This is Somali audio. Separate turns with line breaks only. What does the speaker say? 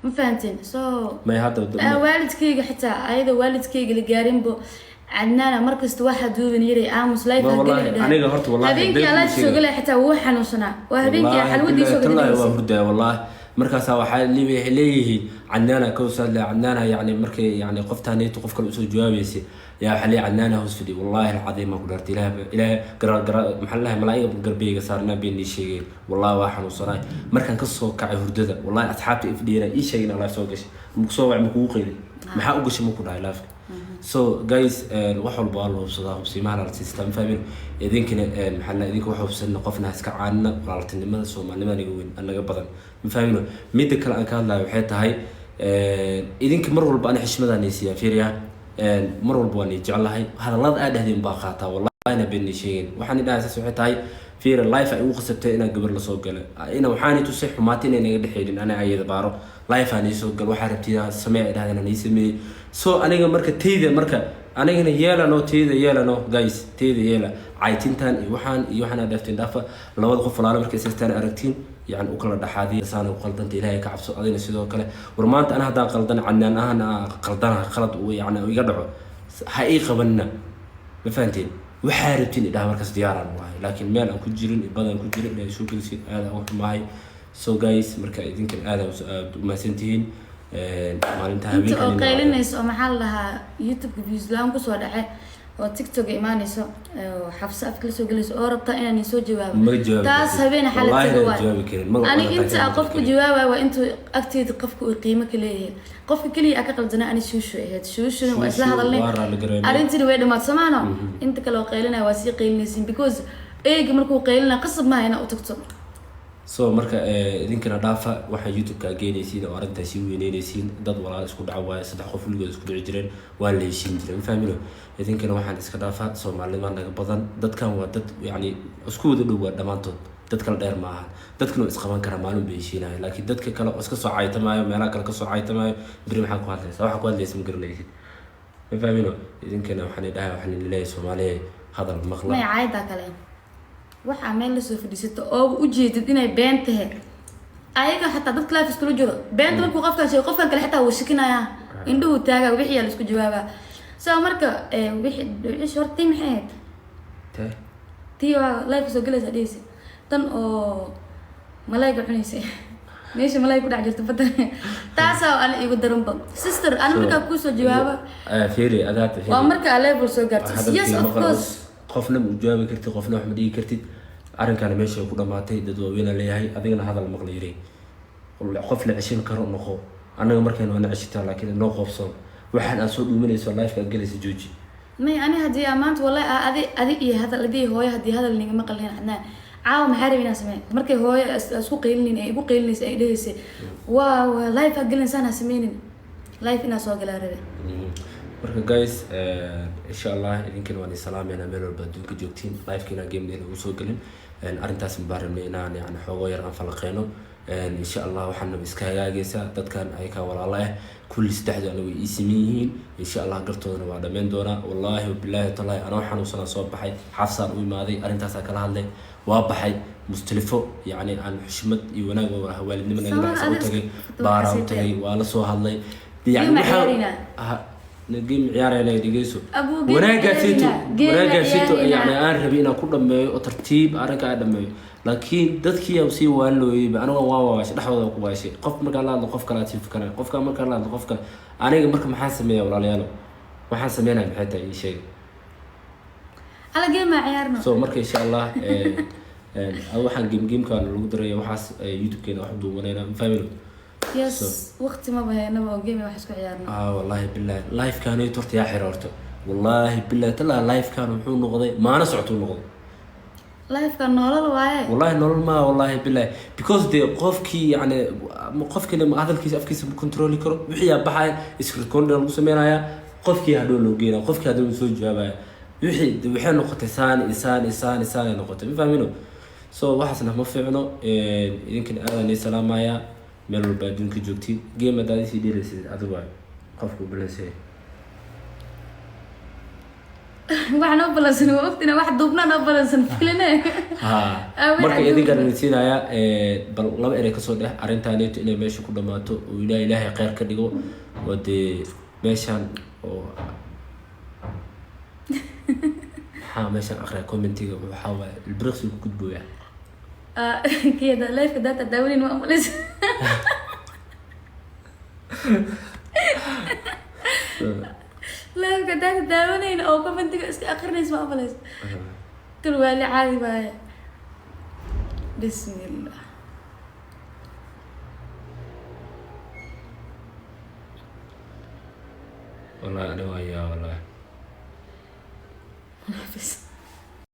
ما فهمتين
ما هذا
والدكيga xitaa ayada والدكيga la gaarin bo عدنانا مركز واحد دوبن يري امس لايف
aniga horta wallahi
habeenkii ala soo galay xitaa wuu xanuunsanaa waa habeenkii xalwadii soo galay
waa hurdaa wallahi markaas waxa leeyahay عدنانا كوسا لا عدنانا يعني markay يعني qoftaanaytu qof kale soo jawaabaysi yaa xali عدنانا hoos fidhi wallahi العظيم ma ku dhartay ilaahay maxallaha malaa'ig galbeeyga saarna been sheegay wallahi waa xanuunsanaa markaan ka soo kacay hurdada wallahi asxaabta ifdheena ii sheegin Allah soo gashay ma soo wac ma ku qeylay maxaa u gashay ma ku dhaay laaf so guys wax walba waa loo hubsadaa hubsiimaha la system fahmin idinkina maxalla idinku wax hubsan qofna iska caanna walaaltinimada Soomaalida niga weyn anaga badan ma fahmino mid kale aan ka hadlayo waxay tahay idinka mar walba ana xishmada neesiya fiiriya mar walba waan jecelahay hadalada aad dhahdeen baa qaataa wallahi ana been sheegin waxaan idhaahaysaa waxay tahay fiir life ay u qasabtay inaan gabar la soo galo ina waxaan tusay xumaatay inay naga dhaxeeyeen ana ayada baaro life aan soo gal waxa rabtida samee idhahdeen aan sameey so aniga marka teeyda marka anigana yeelano guys teeyda yeela caytintan iyo waxaan dhaafteen dhafa labada qof walaalo markay sistaan aragtiin يعني وكل دحادي سنة وقلدنت إلهي كعبس أدينا سيدو كله ورمانت أنا هذا قلدنا عننا أنا قلدنا خلط ويعني ويقدعوا حقيقة بنا بفهمتين وحاربتين إذا مركز ديارنا والله لكن مال أو كجيرين بدل كجيرين لا شو كل شيء هذا أو معي so guys مركز يمكن هذا ما سنتين ما انتهى
بيك أنت قايلين إيش محلها يوتيوب فيديوز لهم كسر دحى وتيك توك إيمانيسو وحفصة أفكار سو جلس أوروبا إن أنا سو جواب تاس هبين حالة جواب أنا أنت أقفك جواب وأنت أكتر قفك وقيمة كليه قفك كليه أكقل زنا أنا شو وأسلحة ضلني أنت الويد ما تسمعنا أنت كلو قايلنا واسيق قايلنيسين because إيه قمركوا قايلنا قصب ما هنا وتكتب
so marka idinkana dhaafa waxa youtube ka geenaysiin oo arinta si weyneenaysiin dad walaal isku dhacaw saddex qof waligood isku dhici jireen waa la heshiin jireen fahmino idinkana waxaan iska dhaafa Soomaalida naga badan dadkan waa dad yani isku wada dhow dhamaantood dad kala dheer ma aha dadkana is qaban kara maalin bay heshiinayaan laakiin dadka kale oo iska soo caaytamaayo meelaha kale ka soo caaytamaayo bari maxaa ku hadlaysaa waxa ku hadlaysaa ma garanaysid ma fahmino idinkana waxaan idhahay waxaan leeyahay Soomaaliya hadal maqla
ma caayda kale waxa meel la soo fadhiisato oo u jeedid inay been tahay ayaga xataa dad kale isku jiro beenta markuu qofkan kale xataa uu shikinaya indhuhu taaga wixii la isku jawaaba soo marka wixii shortii maxay tii waa life soo galaysa dhisi tan oo malaayga cunaysa meesha malaay ku dhac jirto badan taasoo aan igu daranba sister aan marka ku soo jawaaba
fiiri adaad
waa marka level soo gaartay yes of course
qofna u jawaabi kartid qofna wax ma dhigi kartid arinkana meesha ku dhamaatay dad waaweyn leeyahay adigana hadal maqlayray qof la cishin karo noqo anaga markaan waan cishita laakiin noo qofso waxaan aan soo dhuuminayso life ka galaysa jooji
may ani hadii amaant wallahi adi iyo hadalladii hooyo hadii hadal niga maqleen xadnaa caaw maxaa rabinaa samee markay hooyo isku qeylinin ay igu qeylinaysa ay dhahaysay waa life ka galaysan sameenin life ina soo galaa rabe
marka guys insha Allah idinkan waan salaameena meel walba dadka joogtiin live kina game deena u soo galin arintaas mubaarame inaan yani xogo yar aan falaqeeno insha Allah waxaan iska hagaagaysa dadkan ay ka walaalo ah kulli saddexda anagu ii sameeyeen insha Allah gartoodana waa dhameen doona wallahi billahi taala ana waxaan u soo baxay xafsaan u imaaday arintaas ka hadlay waa baxay mustalifo yani aan xushmad iyo wanaag waalidnimada naga soo tagay baara u tagay waa la soo hadlay
يعني waxa
نجيم عيارنا يدقيسو وناقاسيتو يعني أنا ربينا كل ما ترتيب أنا قاعد ما لكن دتك يا وسي وانلو يبقى أنا واش لحظة قواشي قف مركلا قف كلا تشوف كلا قف كلا مركلا قف كلا أنا مركب محاسب يا ولا ليالو محاسب أنا بحتى أي شيء
على جيم عيارنا
سو مركب إن شاء الله أول حاجة جيم كان القدرة وحاس يوتيوب كنا واحد ومننا فاهمين
يس وقت ما بهنا وجيمي وحسك عيارنا
والله بالله لايف كان يتورت يا حرارته والله بالله تلا لايف كان وحون نقضي ما أنا سعته نقضي
لايف كان نورل واي
والله نورل ما والله بالله because the قفكي يعني قفكي لما هذا الكيس أفكيس بكنترولي كرو وحيا بحاي يسكت كونر المسمينا يا قفكي هدول لوجينا قفكي هدول مسوي جوابه وحي نقطة إنسان نقطة فاهمينه so waxaasna ma fiicno idinkan aadani salaamaya meel walba adduunka joogtid game adaadii dhiraysid adigu qofku bilaasay
waxaan oo balansan waqtina wax duubnaan oo balansan filane
ha marka idinkan natiinaya bal laba eray ka soo dheh arintaaneeto inay meesha ku dhamaato oo ilaahay khayr ka dhigo wade meeshan oo ha meeshan akhriya commentiga waxa waa ilbiriqsi ku gudbooya
كده لايف داتا داولين واملس لايف داتا داولين او كمان تيجي اخرني اسمه املس كل والي عادي بقى بسم الله
والله انا وياه والله
بس